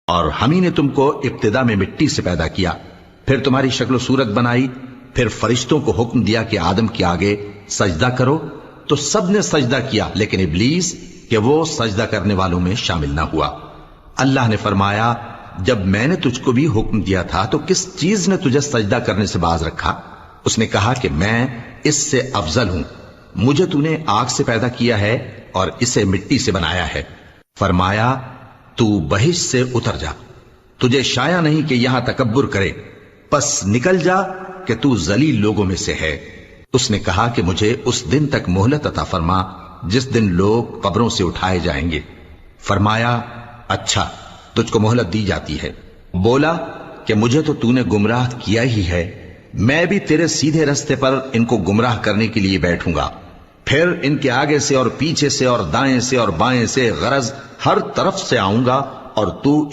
اور ہم ہی نے تم کو ابتدا میں مٹی سے پیدا کیا، پھر تمہاری شکل و صورت بنائی، پھر فرشتوں کو حکم دیا کہ آدم کے آگے سجدہ کرو، تو سب نے سجدہ کیا لیکن ابلیس کہ وہ سجدہ کرنے والوں میں شامل نہ ہوا۔ اللہ نے فرمایا جب میں نے تجھ کو بھی حکم دیا تھا تو کس چیز نے تجھے سجدہ کرنے سے باز رکھا؟ اس نے کہا کہ میں اس سے افضل ہوں، مجھے تو نے آگ سے پیدا کیا ہے اور اسے مٹی سے بنایا ہے۔ فرمایا تو بہشت سے اتر جا، تجھے شایع نہیں کہ یہاں تکبر کرے، پس نکل جا کہ تو ذلیل لوگوں میں سے ہے۔ اس نے کہا کہ مجھے اس دن تک مہلت عطا فرما جس دن لوگ قبروں سے اٹھائے جائیں گے۔ فرمایا اچھا، تجھ کو مہلت دی جاتی ہے۔ بولا کہ مجھے تو نے گمراہ کیا ہی ہے، میں بھی تیرے سیدھے رستے پر ان کو گمراہ کرنے کے لیے بیٹھوں گا، پھر ان کے آگے سے اور پیچھے سے اور دائیں سے اور بائیں سے غرض ہر طرف سے آؤں گا اور تو ان